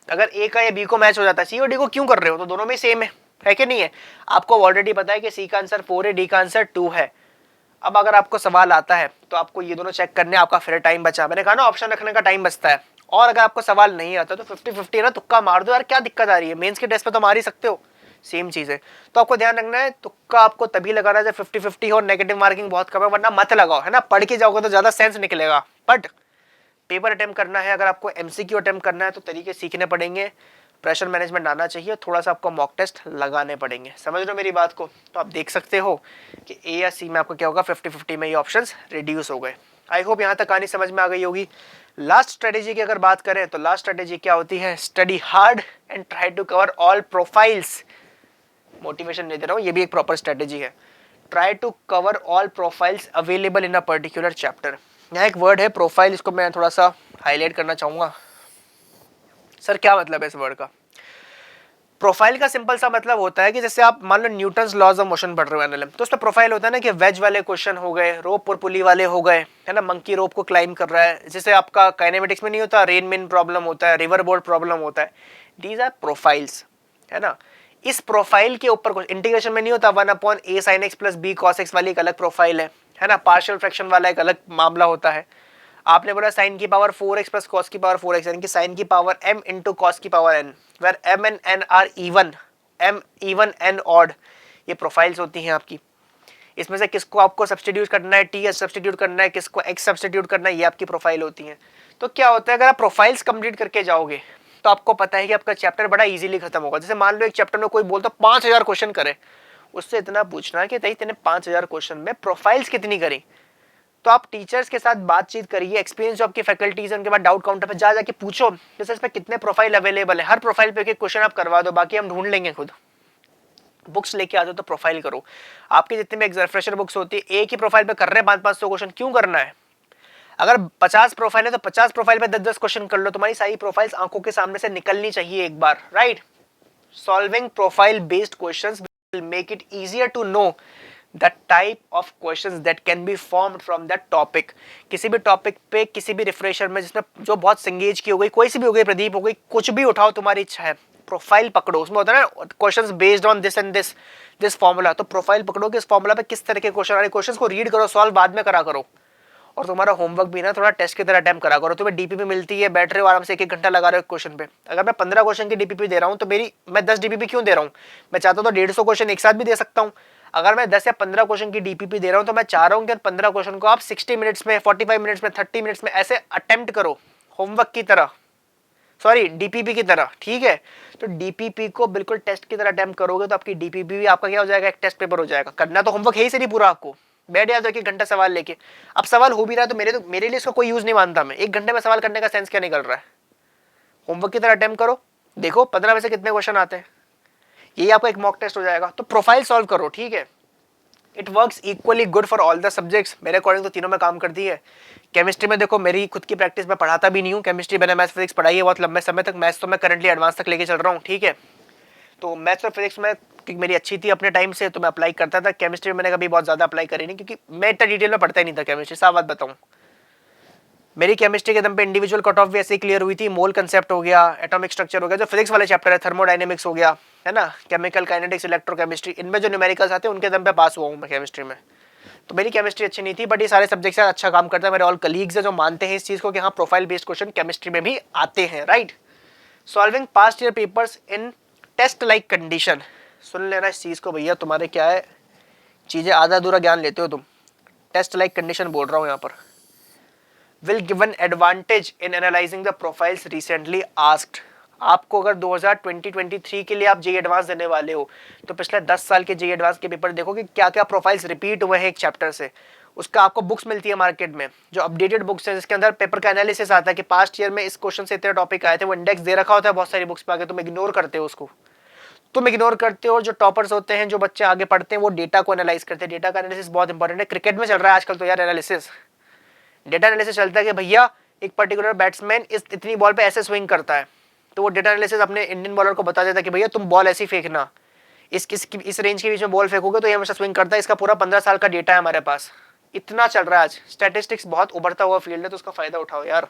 अगर ए का या बी को मैच हो जाता है, सी और डी को क्यों कर रहे हो, तो दोनों में सेम है कि नहीं है। आपको ऑलरेडी पता है कि सी का आंसर 4 है, डी का आंसर 2 है। अब अगर आपको सवाल आता है तो आपको ये दोनों चेक करने, आपका फिर टाइम बचा, मैंने कहा ना ऑप्शन रखने का टाइम बचता है। और अगर आपको सवाल नहीं आता तो 50-50 ना, तुक्का मार दो यार, क्या दिक्कत आ रही है, मेंस के टेस्ट पे तो मार ही सकते हो, सेम चीज है। तो आपको ध्यान रखना है, तुक्का आपको तभी लगाना है जब 50-50 हो, नेगेटिव मार्किंग बहुत कम है, वरना मत लगाओ, है ना। पढ़ के जाओगे तो ज्यादा सेंस निकलेगा, बट पेपर अटेम्प्ट करना है, अगर आपको एमसीक्यू अटेम्प्ट करना है तो तरीके सीखने पड़ेंगे, प्रेशर मैनेजमेंट आना चाहिए, थोड़ा सा आपको मॉक टेस्ट लगाने पड़ेंगे। समझ लो मेरी बात को। तो आप देख सकते हो कि ए या सी में आपको क्या होगा, 50-50 में ये ऑप्शंस रिड्यूस हो गए। आई होप यहाँ तक कहानी समझ में आ गई होगी। लास्ट स्ट्रेटेजी की अगर बात करें तो लास्ट स्ट्रेटेजी क्या होती है, study hard and try to cover all profiles. Motivation नहीं दे रहा हूँ, ये भी एक प्रॉपर स्ट्रेटेजी है। Try to cover all profiles available in a particular chapter. यहाँ एक वर्ड है प्रोफाइल, इसको मैं थोड़ा सा हाईलाइट करना चाहूंगा। सर क्या मतलब है इस वर्ड का? प्रोफाइल का सिंपल सा मतलब होता है कि जैसे आप मान लो न्यूटन्स लॉज ऑफ मोशन पढ़ रहे हो एनएलएम, तो उसमें प्रोफाइल होता है ना कि वेज वाले क्वेश्चन हो गए, रोप और पुली वाले हो गए, है ना, मंकी रोप को क्लाइम कर रहा है, जैसे आपका काइनेमेटिक्स में नहीं होता, रेन मेन प्रॉब्लम होता है, रिवर बोर्ड प्रॉब्लम होता है, दीज आर प्रोफाइल्स, है ना। इस प्रोफाइल के ऊपर कुछ इंटीग्रेशन में नहीं होता, 1/a sin x plus b cos x वाली एक अलग प्रोफाइल है ना, पार्शियल फ्रैक्शन वाला एक अलग मामला होता है। आपने बोला साइन की पावर 4x प्लस कॉस की पावर 4x, यानी कि साइन की पावर m इंटू कॉस की power n, where m and n are even, m even n odd, ये प्रोफाइल्स होती हैं आपकी। इसमें से किसको आपको सब्स्टिट्यूट करना है, टी सब्स्टिट्यूट करना है, किसको x सब्स्टिट्यूट करना है, ये आपकी प्रोफाइल होती है। तो क्या होता है, अगर आप प्रोफाइल्स कंप्लीट करके जाओगे तो आपको पता है कि आपका चैप्टर बड़ा इजीली खत्म होगा। जैसे मान लो एक चैप्टर में कोई बोलता 5000 क्वेश्चन करे, उससे इतना पूछना कि तेने 5000 क्वेश्चन में प्रोफाइल्स कितनी करी। तो आप टीचर्स के साथ बातचीत करिए, एक्सपीरियंस जो आपकी फैकल्टीज है उनके बाद डाउट काउंटर पे जाके पूछो, जैसे इस पे कितने प्रोफाइल अवेलेबल है, हर प्रोफाइल पे एक क्वेश्चन आप करवा दो, बाकी हम ढूंढ लेंगे खुद। बुक्स लेके आ जाओ तो प्रोफाइल करो। आपके जितने भी फ्रेशर बुक्स होती है, एक ही प्रोफाइल पे कर रहे हैं 500-500 क्वेश्चन, क्यों करना है? अगर 50 प्रोफाइल है तो 50 प्रोफाइल पे 10-10 क्वेश्चन कर लो, तुम्हारी सारी प्रोफाइल्स आंखों के सामने से निकलनी चाहिए एक बार, right. Solving profile based questions will make it easier to know the type of questions that can be formed from that topic. किसी भी टॉपिक पे, किसी भी रिफ्रेशर में जिसमें जो बहुत संगेज की हो गई, कोई सी भी हो गई, प्रदीप हो गई, कुछ भी उठाओ, तुम्हारी इच्छा है, प्रोफाइल पकड़ो। उसमें होता है ना questions based on this and this formula, तो प्रोफाइल पकड़ो कि इस फॉर्मूला पे किस तरह के क्वेश्चन आ रहे, क्वेश्चंस को रीड करो, सॉल्व बाद में करा करो। और तुम्हारा होमवर्क भी ना थोड़ा टेस्ट की तरह अटेम्प्ट करा करो। तुम्हें डीपीपी मिलती है, बैठ रहे हो आराम से 1-1 घंटा लगा रहे हो क्वेश्चन पे। अगर मैं 15 क्वेश्चन की डीपीपी दे रहा हूँ तो मैं 10 डीपीपी क्यों दे रहा हूँ? मैं चाहता हूँ तो 150 क्वेश्चन एक साथ भी दे सकता हूँ। अगर मैं 10 या 15 क्वेश्चन की डीपीपी दे रहा हूँ तो मैं चाह रहा हूँ कि 15 क्वेश्चन को आप 60 मिनट्स में, 45 मिनट्स में, 30 मिनट्स में ऐसे अटेम्प्ट करो, होमवर्क की तरह, सॉरी डीपीपी की तरह, ठीक है। तो डीपीपी को बिल्कुल टेस्ट की तरह अटेम्प्ट करोगे तो आपकी डीपीपी भी आपका क्या हो जाएगा, एक टेस्ट पेपर हो जाएगा। करना तो होमवर्क है ही से नहीं पूरा आपको, बैठ जाओ 1 घंटा सवाल लेके। अब सवाल हो भी रहा है तो मेरे लिए इसका कोई यूज नहीं मानता मैं। 1 घंटे में सवाल करने का सेंस क्या निकल रहा है? होमवर्क की तरह अटेम्प्ट करो, देखो 15 में से कितने क्वेश्चन आते हैं, यही आपका एक मॉक टेस्ट हो जाएगा। तो प्रोफाइल सॉल्व करो, ठीक है। It works equally good for all the subjects. मेरे अकॉर्डिंग तो तीनों में काम करती है। केमिस्ट्री में देखो, मेरी खुद की प्रैक्टिस में पढ़ाता भी नहीं हूँ केमिस्ट्री, मैंने मैथ्स फिजिक्स पढ़ाई है बहुत लंबे समय तक। मैथ्स तो मैं करंटली एडवांस तक लेके चल रहा हूँ, ठीक है। तो मैथ्स और फिजिक्स में क्योंकि मेरी अच्छी थी अपने टाइम से, तो मैं अप्लाई करता था। केमिस्ट्री में मैंने कभी बहुत ज़्यादा अप्लाई करी नहीं, क्योंकि मैं इतना डिटेल में पढ़ता ही नहीं था केमिस्ट्री, साफ बात बताऊँ। मेरी केमिस्ट्री के दम पे इंडिविजुअल कट ऑफ भी ऐसे क्लियर हुई थी। मोल कंसेप्ट हो गया, एटॉमिक स्ट्रक्चर हो गया, जो फिजिक्स वाले चैप्टर है, थर्मोडायनेमिक्स हो गया, है ना, केमिकल काइनेटिक्स, इलेक्ट्रोकेमिस्ट्री, इनमें जो न्यूमेरिकल्स आते हैं उनके दम पे पास हुआ हूँ मैं केमिस्ट्री में। तो मेरी केमिस्ट्री अच्छी नहीं थी, बट ये सारे सब्जेक्ट्स अच्छा काम करता है। मेरे ऑल कलीग्स है जो मानते हैं इस चीज़ को कि हाँ प्रोफाइल बेस्ड क्वेश्चन केमिस्ट्री में भी आते हैं, right. Solving past year papers in test like condition. सुन लेना इस चीज़ को भैया, तुम्हारे क्या है, चीज़ें आधा अधूरा ज्ञान लेते हो तुम। टेस्ट लाइक कंडीशन बोल रहा हूँ यहाँ पर। Will give an advantage in analysing the profiles recently asked. आपको अगर 2020-23 के लिए आप जेईई एडवांस देने वाले हो तो पिछले 10 साल के जेईई एडवांस के पेपर देखो कि क्या क्या प्रोफाइल्स रिपीट हुए हैं एक चैप्टर से। उसका आपको बुक्स मिलती है मार्केट में, जो अपडेटेड बुक्स है जिसके अंदर पेपर का एनालिसिस आता है कि पास्ट ईयर में इस क्वेश्चन से इतने टॉपिक आए थे, वो इंडेक्स दे रखा होता है बहुत सारी बुक्स पे आगे, तुम इग्नोर करते हो उसको। तुम इग्नोर करते हो। जो टॉपर्स होते हैं, जो बच्चे आगे पढ़ते हैं, वो डेटा को एनालाइज करते हैं। डेटा का एनालिसिस बहुत इंपॉर्टेंट है। क्रिकेट में चल रहा है आजकल तो यार एनालिसिस, डेटा एनालिसिस चलता है कि भैया एक पर्टिकुलर बैट्समैन इतनी बॉल पे ऐसे स्विंग करता है, तो वो डेटा एनालिसिस अपने इंडियन बॉलर को बता देता है कि भैया तुम बॉल ऐसी फेंकना, इस रेंज के बीच में बॉल फेंकोगे तो ये हमेशा स्विंग करता है। इसका पूरा 15 साल का डेटा है हमारे पास। इतना चल रहा है आज। स्टैटिस्टिक्स बहुत उभरता हुआ फील्ड है, तो उसका फायदा उठाओ यार।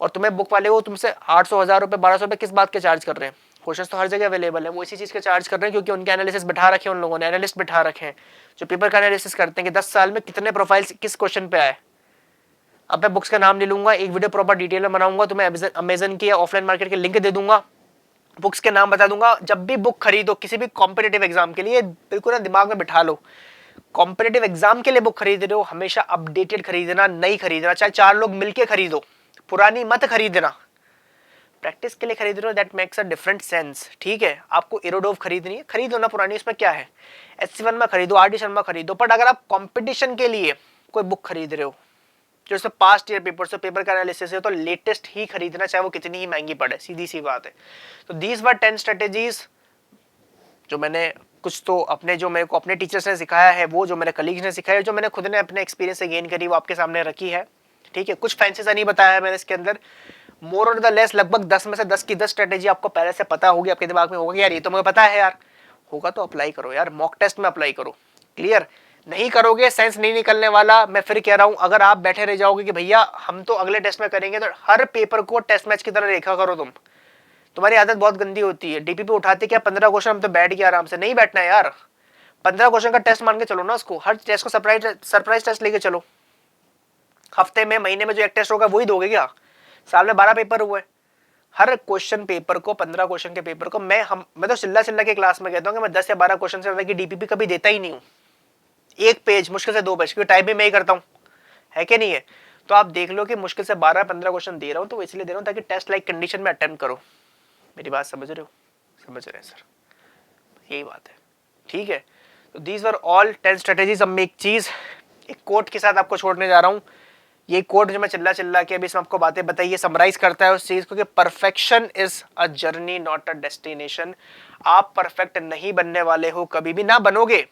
और तुम्हें बुक वाले वो तुमसे 800, 1000 रुपए, 1200 रुपए किस बात के चार्ज कर रहे हैं? क्वेश्चन तो हर जगह अवेलेबल है, वो इसी चीज के चार्ज कर रहे हैं क्योंकि उनके एनालिसिस बिठा रखे हैं, उन लोगों ने एनालिस्ट बिठा रखे हैं जो पेपर का एनालिसिस करते हैं कि 10 साल में कितने प्रोफाइल्स किस क्वेश्चन पे आए। अब मैं बुक्स का नाम ले लूंगा, एक वीडियो प्रॉपर डिटेल में बनाऊंगा, तुम्हें अमेजन की या ऑफलाइन मार्केट के लिंक दे दूंगा, बुक्स के नाम बता दूंगा। जब भी बुक खरीदो किसी भी कॉम्पिटेटिव एग्जाम के लिए, बिल्कुल ना दिमाग में बिठा लो, कॉम्पिटेटिव एग्जाम के लिए बुक खरीद रहे हो हमेशा अपडेटेड खरीदना, नई खरीदना, चाहे 4 लोग मिलके खरीदो, पुरानी मत खरीदना। प्रैक्टिस के लिए खरीद रहे हो, that makes a different sense. ठीक है, आपको एरोडोव खरीदनी है, खरीद लो ना पुरानी, उसमें क्या है। SC1 में खरीदो, RD शर्मा खरीदो। बट अगर आप कंपटीशन के लिए कोई बुक खरीद रहे हो जो इसमें पास्ट ईयर पेपर से पेपर का एनालिसिस है, तो लेटेस्ट ही खरीदना, चाहे वो कितनी ही महंगी पड़े, सीधी सी बात है। तो दीज वर 10 स्ट्रेटेजीज जो मैंने कुछ तो अपने, जो मेरे को अपने टीचर्स ने सिखाया है, वो जो मेरे कलीग्स ने सिखाया है, जो मैंने खुद ने अपने एक्सपीरियंस से गेन करी, वो आपके सामने रखी है। ठीक है, कुछ फैंसी सा नहीं बताया है मैंने इसके अंदर। मोर और द लेस लगभग 10 में से 10 की 10 स्ट्रेटेजी आपको पहले से पता होगी, आपके दिमाग में होगा कि यार ये तो मुझे पता है यार। होगा तो अप्लाई करो यार, मॉक टेस्ट में अप्लाई करो। क्लियर? नहीं करोगे सेंस नहीं निकलने वाला। मैं फिर कह रहा हूं, अगर आप बैठे रह जाओगे कि भैया हम तो अगले टेस्ट में करेंगे, तो हर पेपर को टेस्ट मैच की तरह देखा करो। तुम्हारी आदत बहुत गंदी होती है। डीपीपी उठाते क्या 15 क्वेश्चन, हम तो बैठ गए आराम से। नहीं बैठना है यार, 15 क्वेश्चन का टेस्ट मान के चलो ना उसको। हर टेस्ट को सरप्राइज टेस्ट लेके चलो। हफ्ते में, महीने में जो एक टेस्ट होगा वही दोगे क्या? साल में 12 पेपर हुए, हर क्वेश्चन पेपर को, 15 क्वेश्चन के पेपर को मैं तो चिल्ला के क्लास में कहता हूँ कि मैं 10 या 12 क्वेश्चन से ज्यादा की डीपीपी कभी देता ही नहीं हूँ। एक पेज, मुश्किल से 2 पेज, क्योंकि टाइप भी मैं ही करता हूँ, है कि नहीं है? तो आप देख लो कि मुश्किल से 12-15 क्वेश्चन दे रहा हूँ, तो इसलिए दे रहा हूँ ताकि टेस्ट लाइक कंडीशन में अटेम्प्ट करो। मेरी बात समझ रहे हो? समझ रहे हैं सर, यही बात है। ठीक है, तो दीज वर ऑल 10 स्ट्रेटेजीज। अब मैं एक चीज, एक कोट के साथ आपको छोड़ने जा रहा हूँ। ये कोट जो मैं चिल्ला के अभी इसमें आपको बातें बताई, ये समराइज करता है उस चीज को कि perfection is a journey not a destination. आप परफेक्ट नहीं बनने वाले हो, कभी भी ना बनोगे।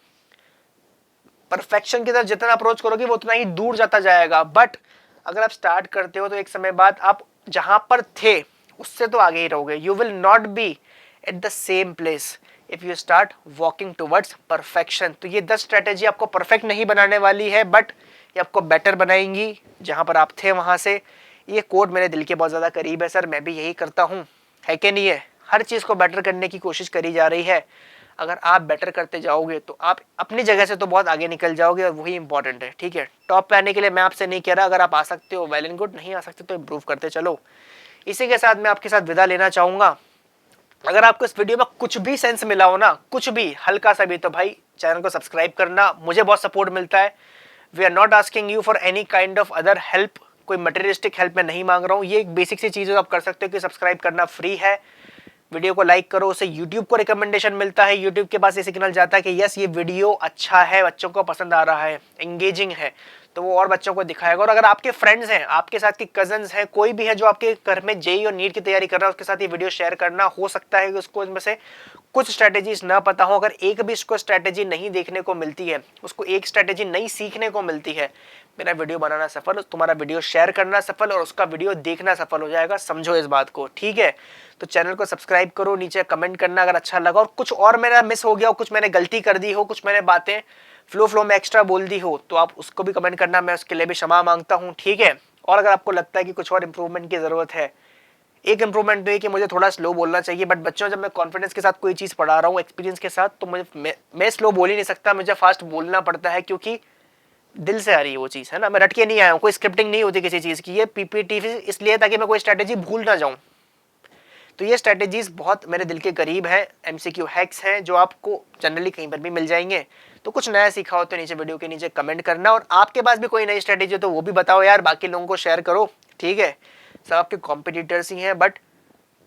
परफेक्शन की तरफ जितना अप्रोच करोगे वो उतना ही दूर जाता जाएगा। बट अगर आप स्टार्ट करते हो तो एक समय बाद आप जहां पर थे उससे तो आगे ही रहोगे। You will not be at the same place if you start walking towards perfection. तो ये 10 स्ट्रेटेजी आपको परफेक्ट नहीं बनाने वाली है, बट ये आपको बेटर बनाएंगी जहां पर आप थे वहां से। ये कोड मेरे दिल के बहुत ज्यादा करीब है सर, मैं भी यही करता हूं, है कि नहीं है? हर चीज को बेटर करने की कोशिश करी जा रही है। अगर आप बेटर करते जाओगे तो आप अपनी जगह से तो बहुत आगे निकल जाओगे, और वही इंपॉर्टेंट है। ठीक है, टॉप पे आने के लिए मैं आपसे नहीं कह रहा, अगर आप आ सकते हो वेल एंड गुड, नहीं आ सकते तो इम्प्रूव करते चलो। इसी के साथ मैं आपके साथ विदा लेना चाहूंगा। अगर आपको इस वीडियो में कुछ भी सेंस मिला हो ना, कुछ भी हल्का सा भी, तो भाई चैनल को सब्सक्राइब करना, मुझे बहुत सपोर्ट मिलता है। We are not asking you for any kind of other help, कोई मटेरियलिस्टिक हेल्प मैं नहीं मांग रहा हूँ। ये एक बेसिक सी चीज आप कर सकते हो कि सब्सक्राइब करना फ्री है। वीडियो को लाइक करो, उससे YouTube को रिकमेंडेशन मिलता है, YouTube के पास ये सिग्नल जाता है कि यस ये वीडियो अच्छा है, बच्चों को पसंद आ रहा है, एंगेजिंग है, तो वो और बच्चों को दिखाएगा। और अगर आपके फ्रेंड्स हैं, आपके साथ के कजन्स हैं, कोई भी है जो आपके घर में जेईई और नीट की तैयारी कर रहा है, उसके साथ ये वीडियो शेयर करना। हो सकता है कि उसको इनमें से कुछ स्ट्रेटेजीज ना पता हो। अगर एक भी इसको स्ट्रेटेजी नहीं देखने को मिलती है, उसको एक स्ट्रेटेजी नई सीखने को मिलती है, मेरा वीडियो बनाना सफल, तुम्हारा वीडियो शेयर करना सफल, और उसका वीडियो देखना सफल हो जाएगा। समझो इस बात को, ठीक है? तो चैनल को सब्सक्राइब करो, नीचे कमेंट करना अगर अच्छा लगा, और कुछ और मेरा मिस हो गया हो, कुछ मैंने गलती कर दी हो, कुछ मैंने बातें फ्लो में एक्स्ट्रा बोल दी हो, तो आप उसको भी कमेंट करना, मैं उसके लिए भी क्षमा मांगता हूँ। ठीक है? और अगर आपको लगता है कि कुछ और इंप्रूवमेंट की जरूरत है, एक इंप्रूवमेंट तो है कि मुझे थोड़ा स्लो बोलना चाहिए, बट बच्चों जब मैं कॉन्फिडेंस के साथ कोई चीज पढ़ा रहा हूँ, एक्सपीरियंस के साथ, तो मैं स्लो बोल ही नहीं सकता, मुझे फास्ट बोलना पड़ता है, क्योंकि दिल से आ रही है वो चीज, है ना? मैं रट के नहीं आया हूँ, कोई स्क्रिप्टिंग नहीं होती किसी चीज की। ये पीपीटी इसलिए ताकि मैं कोई स्ट्रेटेजी भूल ना जाऊं। तो ये स्ट्रेटेजीज बहुत मेरे दिल के करीब है, एमसीक्यू हैक्स हैं जो आपको जनरली कहीं पर भी मिल जाएंगे। तो कुछ नया सीखा हो तो नीचे वीडियो के नीचे कमेंट करना, और आपके पास भी कोई नई स्ट्रेटेजी हो तो वो भी बताओ यार, बाकी लोगों को शेयर करो। ठीक है, सब आपके कॉम्पिटिटर्स ही हैं, but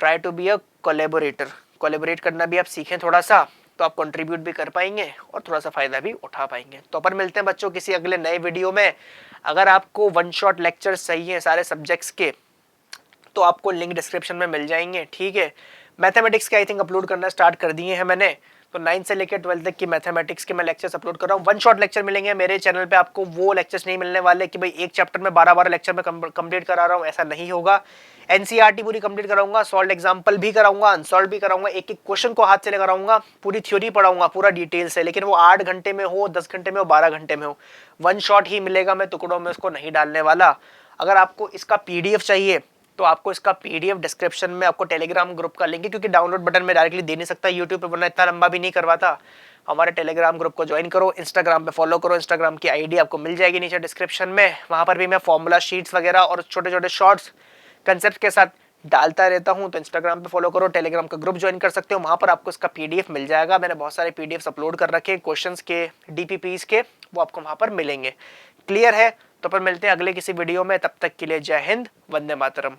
try to be a collaborator, collaborate करना भी आप सीखें थोड़ा सा, तो आप कंट्रीब्यूट भी कर पाएंगे और थोड़ा सा फायदा भी उठा पाएंगे। तो अपन मिलते हैं बच्चों किसी अगले नए वीडियो में। अगर आपको वन शॉट लेक्चर चाहिए सारे सब्जेक्ट्स के, तो आपको लिंक डिस्क्रिप्शन में मिल जाएंगे, ठीक है। मैथमेटिक्स के आई थिंक अपलोड करना स्टार्ट कर दिए हैं मैंने, तो 9 से लेकर 12 तक की मैथमेटिक्स के मैं लेक्चर्स अपलोड कर रहा हूँ। वन शॉट लेक्चर मिलेंगे मेरे चैनल पे, आपको वो लेक्चर्स नहीं मिलने वाले कि भाई एक चैप्टर में 12-12 लेक्चर में कंप्लीट करा रहा हूँ, ऐसा नहीं होगा। एनसीईआरटी पूरी कंप्लीट कराऊंगा, सॉल्व एग्जाम्पल भी कराऊंगा, अनसॉल्व भी कराऊंगा, एक एक क्वेश्चन को हाथ से लेकर आऊंगा, पूरी थ्योरी पढ़ाऊंगा पूरा डिटेल से, लेकिन वो 8 घंटे में हो, 10 घंटे में हो, 12 घंटे में हो, वन शॉट ही मिलेगा, मैं टुकड़ों में उसको नहीं डालने वाला। अगर आपको इसका पीडीएफ चाहिए तो आपको इसका पीडीएफ डिस्क्रिप्शन में आपको टेलीग्राम ग्रुप का लिंक है, क्योंकि डाउनलोड बटन में डायरेक्टली दे नहीं सकता यूट्यूब पे, वरना इतना लंबा भी नहीं करवाता। हमारे टेलीग्राम ग्रुप को ज्वाइन करो, इंस्टाग्राम पे फॉलो करो, इंस्टाग्राम की आईडी आपको मिल जाएगी नीचे डिस्क्रिप्शन में। वहां पर भी मैं फॉर्मूला शीट्स वगैरह और छोटे छोटे शॉर्ट्स कंसेप्ट के साथ डालता रहता हूं, तो इंस्टाग्राम पे फॉलो करो, टेलीग्राम का ग्रुप ज्वाइन कर सकते हो, वहां पर आपको इसका पीडीएफ मिल जाएगा। मैंने बहुत सारे पीडीएफ अपलोड कर रखे हैं क्वेश्चंस के, डीपीपीस के, वो आपको वहां पर मिलेंगे। क्लियर है? तो पर मिलते हैं अगले किसी वीडियो में, तब तक के लिए जय हिंद, वंदे मातरम।